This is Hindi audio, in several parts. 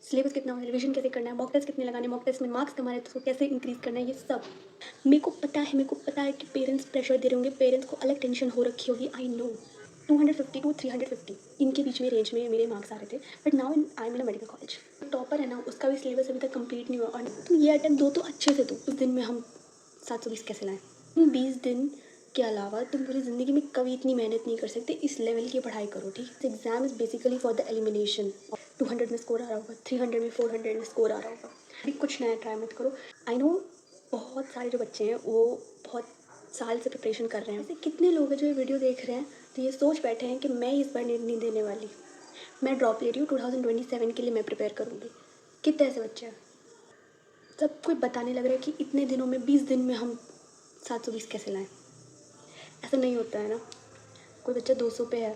सिलेबस कितना होना है, रिवीजन कैसे करना है, मॉक टेस्ट कितने लगाने, मॉक टेस्ट में मार्क्स कमाने हैं तो उसको कैसे इंक्रीज़ करना है, ये सब मेरे को पता है कि पेरेंट्स प्रेशर दे रहे होंगे, पेरेंट्स को अलग टेंशन हो रखी होगी, आई नो। 250 टू 350 इनके बीच में रेंज में मेरे मार्क्स आ रहे थे, but now I am in a medical college. Topper है ना, उसका भी सिलेबस अभी तक कंप्लीट नहीं हुआ, और तुम ये अटेम्प्ट दो तो अच्छे से दो। उस दिन में हम 720 कैसे लाएं? तुम 20 दिन के अलावा तुम पूरी ज़िंदगी में कभी इतनी मेहनत नहीं कर सकते, इस लेवल की पढ़ाई करो, ठीक है। Exam is basically for the elimination. 200 में स्कोर आ रहा होगा, 300 में, 400 में स्कोर आ रहा होगा, अभी कुछ नया ट्राई मत करो। आई नो बहुत सारे जो बच्चे हैं वो बहुत साल से प्रिपरेशन कर रहे हैं। ऐसे कितने लोग हैं जो ये वीडियो देख रहे हैं तो ये सोच बैठे हैं कि मैं इस बार नहीं देने वाली, मैं ड्रॉप ले रही हूँ, 2027 के लिए मैं प्रिपेयर करूँगी। कितने ऐसे बच्चे हैं? सब कोई बताने लग रहा है कि इतने दिनों में, 20 दिन में हम 720 कैसे लाएं। ऐसा नहीं होता है ना। कोई बच्चा 200 पे है,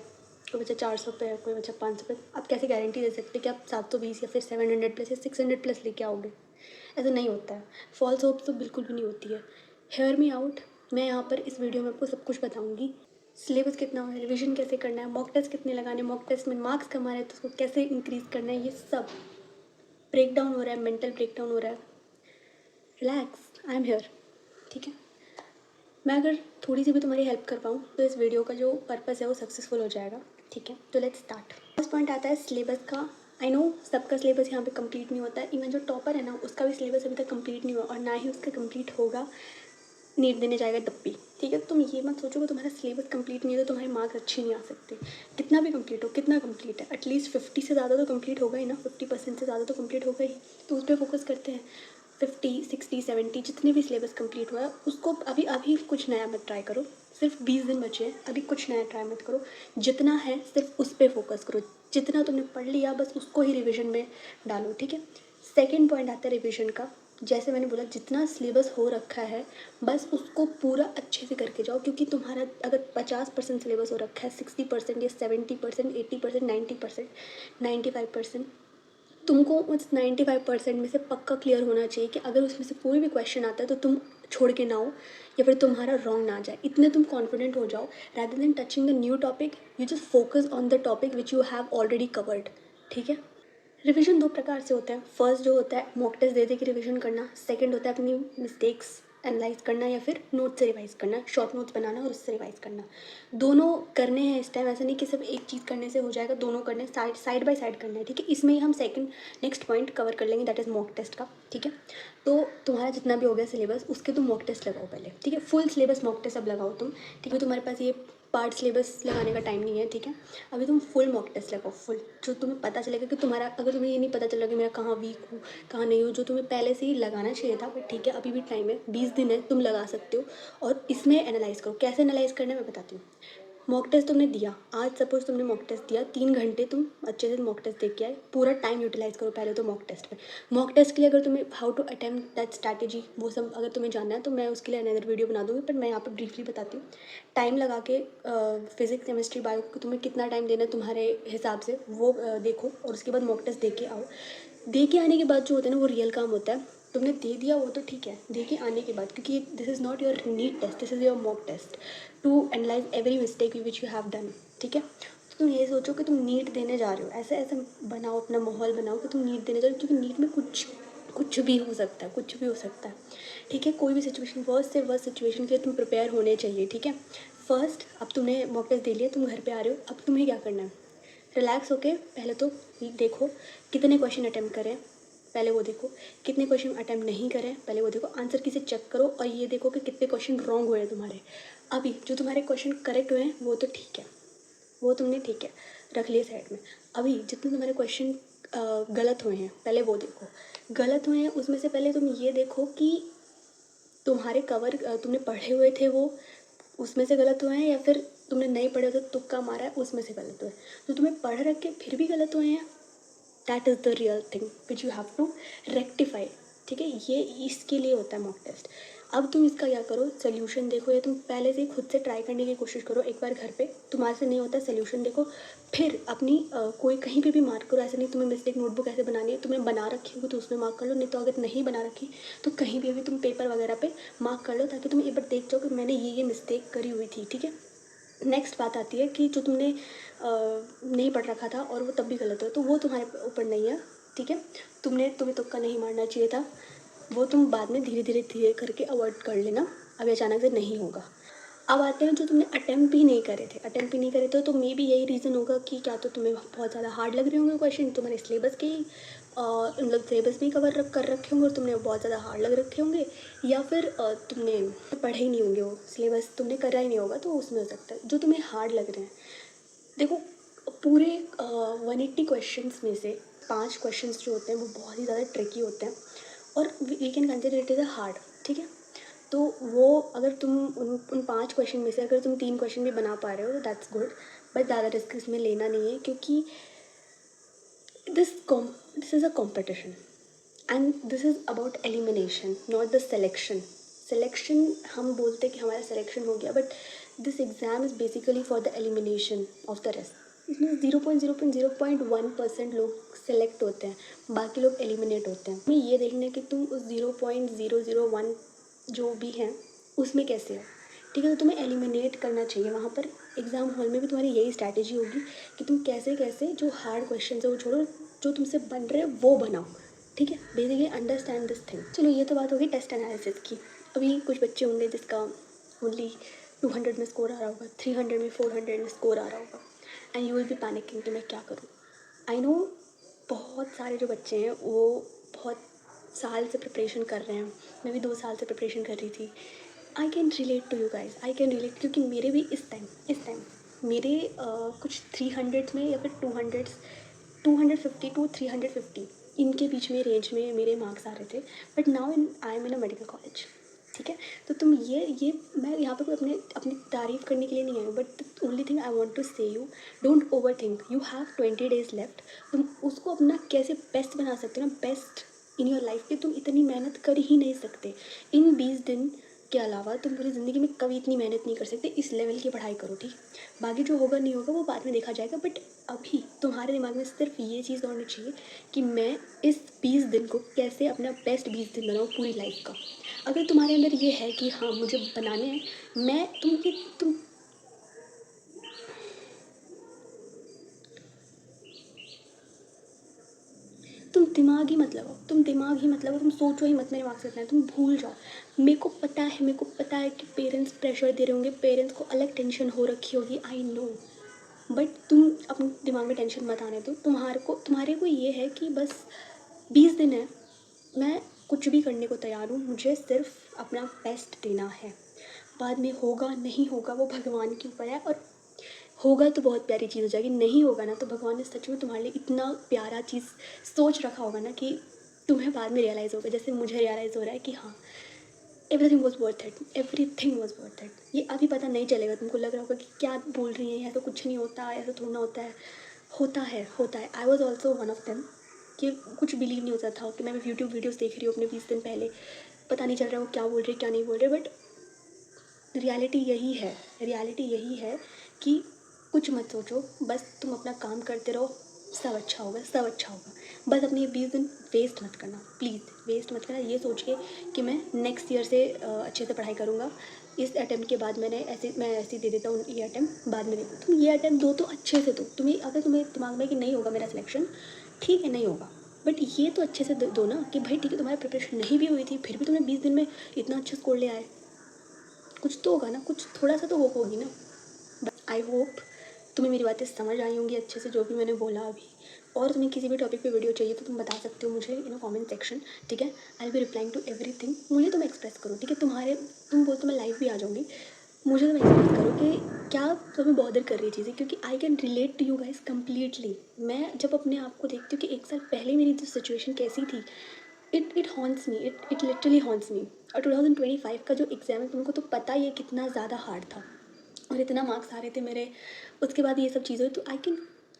कोई बच्चा 400 पे है, कोई बच्चा 500 पे। आप कैसे गारंटी दे सकते कि आप 720 या फिर 700 प्लस या 600 प्लस लेके आओगे? ऐसा नहीं होता है। फॉल्स होप तो बिल्कुल भी नहीं होती है। हेयर मी आउट, मैं यहाँ पर इस वीडियो में आपको सब कुछ बताऊँगी। सिलेबस कितना होना है, रिवीजन कैसे करना है, मॉक टेस्ट कितने लगाने, मॉक टेस्ट में मार्क्स कमाने हैं तो उसको कैसे इंक्रीज़ करना है, ये सब ब्रेक डाउन हो रहा है, मेंटल ब्रेक डाउन हो रहा है। रिलैक्स, आई एम हेयर, ठीक है। मैं अगर थोड़ी सी भी तुम्हारी हेल्प कर पाऊँ तो इस वीडियो का जो पर्पस है वो सक्सेसफुल हो जाएगा, ठीक है। तो लेट्स स्टार्ट। फर्स्ट पॉइंट आता है सिलेबस का। आई नो सबका सिलेबस यहाँ पे कंप्लीट नहीं होता है, इवन जो टॉपर है ना उसका भी सिलेबस अभी तक कंप्लीट नहीं हुआ, और ना ही उसका कंप्लीट होगा नीट देने जाएगा तब भी, ठीक है। तुम ये मत सोचो कि तुम्हारा सिलेबस कंप्लीट नहीं है तो तुम्हारे मार्क्स अच्छे नहीं आ सकते। कितना भी कंप्लीट हो, कितना कंप्लीट है, एटलीस्ट 50 से ज़्यादा तो कंप्लीट होगा ही ना, 50% से ज़्यादा तो कंप्लीट होगा ही, तो उस पर फोकस करते हैं। 50, 60, 70 जितने भी सिलेबस कंप्लीट हुआ है उसको अभी अभी कुछ नया मत ट्राई करो। सिर्फ 20 दिन बचे हैं, अभी कुछ नया ट्राई मत करो। जितना है सिर्फ उस पर फोकस करो, जितना तुमने पढ़ लिया बस उसको ही रिविजन में डालो, ठीक है। सेकेंड पॉइंट आता है रिविजन का। जैसे मैंने बोला जितना सिलेबस हो रखा है बस उसको पूरा अच्छे से करके जाओ, क्योंकि तुम्हारा अगर 50% सिलेबस हो रखा है, 60% या 70%, 80%, 90%, 95%, तुमको उस 95% में से पक्का क्लियर होना चाहिए कि अगर उसमें से कोई भी क्वेश्चन आता है तो तुम छोड़ के ना हो, या फिर तुम्हारा रॉन्ग ना आ जाए, इतने तुम कॉन्फिडेंट हो जाओ। Rather than touching the new topic, you just focus on the topic which you have already covered, ठीक है। रिवीजन दो प्रकार से होता है। फर्स्ट जो होता है मॉक टेस्ट दे के रिवीजन करना, सेकंड होता है अपनी मिस्टेक्स एनालाइज करना या फिर नोट से रिवाइज करना, शॉर्ट नोट्स बनाना और उससे रिवाइज करना। दोनों करने हैं इस टाइम, ऐसा नहीं कि सिर्फ एक चीज़ करने से हो जाएगा, दोनों करने, साइड बाय साइड करना है, ठीक है। इसमें ही हम नेक्स्ट पॉइंट कवर कर लेंगे, दैट इज़ मॉक टेस्ट का, ठीक है। तो तुम्हारा जितना भी हो गया सिलेबस उसके तुम मॉक टेस्ट लगाओ पहले, ठीक है। फुल सिलेबस मॉक टेस्ट अब लगाओ तुम, ठीक है। तुम्हारे पास ये पार्ट सिलेबस लगाने का टाइम नहीं है, ठीक है। अभी तुम फुल मॉक टेस्ट लगाओ, फुल, जो तुम्हें पता चलेगा कि तुम्हारा, अगर तुम्हें ये नहीं पता चल रहा कि मेरा कहाँ वीक हूँ कहाँ नहीं हूँ, जो तुम्हें पहले से ही लगाना चाहिए था, बट ठीक है अभी भी टाइम है, 20 दिन है, तुम लगा सकते हो। और इसमें एनालाइज करो, कैसे एनालाइज करना है मैं बताती हूँ। मॉक टेस्ट तुमने दिया, आज सपोज तुमने मॉक टेस्ट दिया, 3 घंटे तुम अच्छे से मॉक टेस्ट देख के आए, पूरा टाइम यूटिलाइज करो पहले तो मॉक टेस्ट पे। मॉक टेस्ट के लिए अगर तुम्हें how to attempt that strategy वो सब अगर तुम्हें जानना है तो मैं उसके लिए अनदर वीडियो बना दूँगी, बट मैं यहाँ पर ब्रीफली बताती हूँ। टाइम लगा के फिजिक्स केमिस्ट्री बायो को तुम्हें कितना टाइम देना है तुम्हारे हिसाब से वो देखो, और उसके बाद मॉक टेस्ट दे के आओ। दे के आने के बाद जो होता है ना वो रियल काम होता है। तुमने दे दिया वो तो ठीक है, दे के आने के बाद, क्योंकि this is not your NEET test, this is your mock test to analyse every mistake which you have done, ठीक है। तो तुम ये सोचो कि तुम नीट देने जा रहे हो, ऐसे ऐसे बनाओ, अपना माहौल बनाओ कि तुम नीट देने जा रहे हो, क्योंकि नीट में कुछ भी हो सकता है, कुछ भी हो सकता है, ठीक है। कोई भी सिचुएशन, वर्स्ट से वर्स्ट सिचुएशन के लिए तुम प्रिपेयर होने चाहिए, ठीक है। फर्स्ट अब तुमने मॉक टेस्ट दे लिया, तुम घर पे आ रहे हो, अब तुम्हें क्या करना है, रिलैक्स होके पहले तो देखो कितने क्वेश्चन अटैम्प्ट करें, पहले वो देखो। कितने क्वेश्चन अटैम्प्ट नहीं करें, पहले वो देखो। आंसर की से चेक करो और ये देखो कि कितने क्वेश्चन रॉन्ग हुए हैं तुम्हारे। अभी जो तुम्हारे क्वेश्चन करेक्ट हुए हैं वो तो ठीक है, वो तुमने ठीक है रख लिए साइड में। अभी जितने तुम्हारे क्वेश्चन गलत हुए हैं पहले वो देखो। गलत हुए हैं उसमें से पहले तुम ये देखो कि तुम्हारे कवर तुमने पढ़े हुए थे वो उसमें से गलत हुए हैं, या फिर तुमने नहीं पढ़े तो तुक्का मारा है उसमें से गलत हुए हैं। तो तुम्हें पढ़ रख के फिर भी गलत हुए हैं, that is the real thing which you have to rectify, ठीक है। ये इसके लिए होता है मॉक टेस्ट। अब तुम इसका क्या करो, सोल्यूशन देखो, या तुम पहले से ही खुद से ट्राई करने की कोशिश करो एक बार घर पे, तुम्हारे से नहीं होता सोल्यूशन देखो, फिर अपनी कोई कहीं पे भी मार्क करो। ऐसे नहीं तुम्हें मिस्टेक नोटबुक ऐसे बनानी है, तुम्हें बना रखी होगी तो उसमें मार्क कर लो, नहीं तो अगर नहीं बना रखी तो कहीं भी अभी तुम पेपर वगैरह पे मार्क कर लो, ताकि तुम एक बार देख जाओ कि मैंने ये मिस्टेक करी हुई थी, ठीक है। नेक्स्ट बात आती है कि जो तुमने नहीं पढ़ रखा था और वो तब भी गलत हो, तो वो तुम्हारे ऊपर नहीं है, ठीक है। तुम्हें तुक्का नहीं मारना चाहिए था, वो तुम बाद में धीरे धीरे धीरे करके अवॉइड कर लेना, अभी अचानक से नहीं होगा। अब आते हैं जो तुमने अटेम्प्ट भी नहीं करे थे, तो मे बी यही रीज़न होगा कि क्या तो तुम्हें बहुत ज़्यादा हार्ड लग रहे होंगे क्वेश्चन, तुम्हारे सिलेबस के मतलब सिलेबस भी कवर कर रखे होंगे और तुमने बहुत ज़्यादा हार्ड लग रखे होंगे, या फिर तुमने पढ़े ही नहीं होंगे, वो सिलेबस तुमने करा ही नहीं होगा, तो उसमें हो सकता है। जो तुम्हें हार्ड लग रहे हैं, देखो पूरे 180 क्वेश्चंस में से 5 क्वेश्चंस जो होते हैं वो बहुत ही ज़्यादा ट्रिकी होते हैं और we can consider it is a hard, ठीक है। तो वो अगर तुम उन 5 क्वेश्चन में से अगर तुम 3 क्वेश्चन भी बना पा रहे हो तो दैट्स गुड, बट ज़्यादा रिस्क इसमें लेना नहीं है, क्योंकि this is a competition and this is about elimination, not the selection हम बोलते हैं कि हमारा सिलेक्शन हो गया, but this exam is basically for the elimination of the rest. इसमें 0.1% लोग सेलेक्ट होते हैं, बाकी लोग एलिमिनेट होते हैं। हमें ये देखना है कि तुम उस 0.001 जो भी हैं उसमें कैसे हो, ठीक है। तो तुम्हें एलिमिनेट करना चाहिए वहाँ पर। एग्ज़ाम हॉल में भी तुम्हारी यही स्ट्रैटेजी होगी कि तुम कैसे कैसे जो हार्ड क्वेश्चन है वो छोड़ो, जो तुमसे बन रहे हैं वो बनाओ, ठीक है। Basically understand this thing. चलो ये तो बात होगी टेस्ट एनालिसिस की। अभी कुछ बच्चे होंगे जिसका ओनली 200 में स्कोर आ रहा होगा, 300 में 400 में स्कोर आ रहा होगा, and you will be panicking कि मैं क्या करूँ। आई नो बहुत सारे जो बच्चे हैं वो बहुत साल से प्रिपरेशन कर रहे हैं, मैं भी 2 साल से प्रिपरेशन कर रही थी। I can relate to you guys, I can relate, क्योंकि मेरे भी इस टाइम मेरे कुछ 300 में या फिर 250 टू 350 इनके बीच में रेंज में मेरे मार्क्स आ रहे थे, but now I am in a medical college, ठीक है। तो तुम ये मैं यहाँ पे कोई अपनी तारीफ़ करने के लिए नहीं आई हूँ, but only thing I want to say you, don't overthink, you have 20 days left. तुम उसको अपना कैसे बेस्ट बना सकते हो ना, बेस्ट इन योर लाइफ की तुम इतनी मेहनत कर ही नहीं सकते। इन 20 दिन के अलावा तुम पूरी ज़िंदगी में कभी इतनी मेहनत नहीं कर सकते, इस लेवल की पढ़ाई करो, ठीक। बाकी जो होगा नहीं होगा वो बाद में देखा जाएगा, बट अभी तुम्हारे दिमाग में सिर्फ ये चीज़ दौड़नी चाहिए कि मैं इस 20 दिन को कैसे अपना बेस्ट 20 दिन बनाऊँ पूरी लाइफ का। अगर तुम्हारे अंदर ये है कि हाँ मुझे बनाने हैं, मैं तुम दिमाग ही मत लगाओ, तुम सोचो ही मत मेरे मार्क्स कितना है, तुम भूल जाओ। मेरे को पता है कि पेरेंट्स प्रेशर दे रहे होंगे, पेरेंट्स को अलग टेंशन हो रखी होगी, आई नो, बट तुम अपने दिमाग में टेंशन मत आने दो। तुम्हारे को ये है कि बस 20 दिन है, मैं कुछ भी करने को तैयार हूँ, मुझे सिर्फ अपना बेस्ट देना है। बाद में होगा नहीं होगा वो भगवान के ऊपर है, और होगा तो बहुत प्यारी चीज़ हो जाएगी, नहीं होगा ना तो भगवान ने सच में तुम्हारे लिए इतना प्यारा चीज़ सोच रखा होगा ना कि तुम्हें बाद में रियलाइज़ होगा, जैसे मुझे रियलाइज़ हो रहा है कि हाँ एवरीथिंग वॉज वर्थ इट। ये अभी पता नहीं चलेगा, तुमको लग रहा होगा कि क्या बोल रही है, ऐसा कुछ नहीं होता, ऐसा थोड़ा होता है। I was also one of them कि कुछ बिलीव नहीं होता था कि मैं यूट्यूब वीडियोज़ देख रही हूँ अपने 20 दिन पहले, पता नहीं चल रहा वो क्या बोल रहे क्या नहीं बोल रहे, बट रियलिटी यही है कि कुछ मत सोचो, बस तुम अपना काम करते रहो, सब अच्छा होगा, बस अपने 20 दिन वेस्ट मत करना, प्लीज़ वेस्ट मत करना ये सोच के कि मैं नेक्स्ट ईयर से अच्छे से पढ़ाई करूँगा, इस अटैम्प्ट के बाद मैं ऐसे दे देता हूँ, ये अटैम्प्ट बाद में देखो। तुम ये अटैम्प्ट दो तो अच्छे से दो, अगर तुम्हें दिमाग में कि नहीं होगा मेरा सिलेक्शन, ठीक है नहीं होगा, बट ये तो अच्छे से दो ना कि भाई ठीक है तुम्हारी प्रिपरेशन नहीं भी हुई थी फिर भी तुमने 20 दिन में इतना अच्छा स्कोर ले आए, कुछ तो होगा ना, कुछ थोड़ा सा तो होप होगी ना। बट आई होप तुम्हें मेरी बातें समझ आई होंगी अच्छे से, जो भी मैंने बोला अभी। और तुम्हें किसी भी टॉपिक पे वीडियो चाहिए तो तुम बता सकते हो मुझे इन कमेंट सेक्शन, ठीक है। I will be replying to everything. मुझे तुम एक्सप्रेस करो, ठीक है। तुम बोल तो मैं लाइव भी आ जाऊँगी, मुझे तुम एक्सप्रेस करो कि क्या तुम्हें बॉदर कर रही है चीज़ें, क्योंकि I can relate to you guys completely. मैं जब अपने आप को देखती हूँ कि 1 साल पहले मेरी जो सिचुएशन कैसी थी, it haunts me, it literally haunts me. और 2025 का जो एग्ज़ाम है तुमको तो पता ही है कितना ज़्यादा हार्ड था, और इतना मार्क्स आ रहे थे मेरे, उसके बाद ये सब चीज़ें, तो I can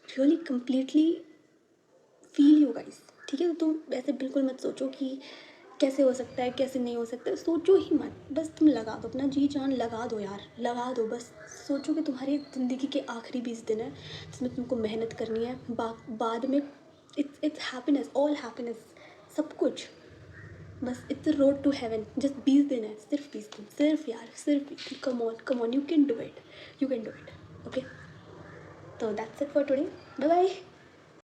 really completely feel you guys, ठीक है। तो तुम ऐसे बिल्कुल मत सोचो कि कैसे हो सकता है कैसे नहीं हो सकता, सोचो ही मत, बस तुम लगा दो अपना जी जान, लगा दो यार, लगा दो बस। सोचो कि तुम्हारी ज़िंदगी के आखिरी 20 दिन है जिसमें तुमको मेहनत करनी है, बाद में इट्स हैप्पीनेस, ऑल हैप्पीनेस, सब कुछ, बस it's road to heaven. Just 20 दिन है, सिर्फ 20 दिन, सिर्फ यार, सिर्फ 20 दिन। Come on, you can do it, okay. तो that's it for today, bye bye.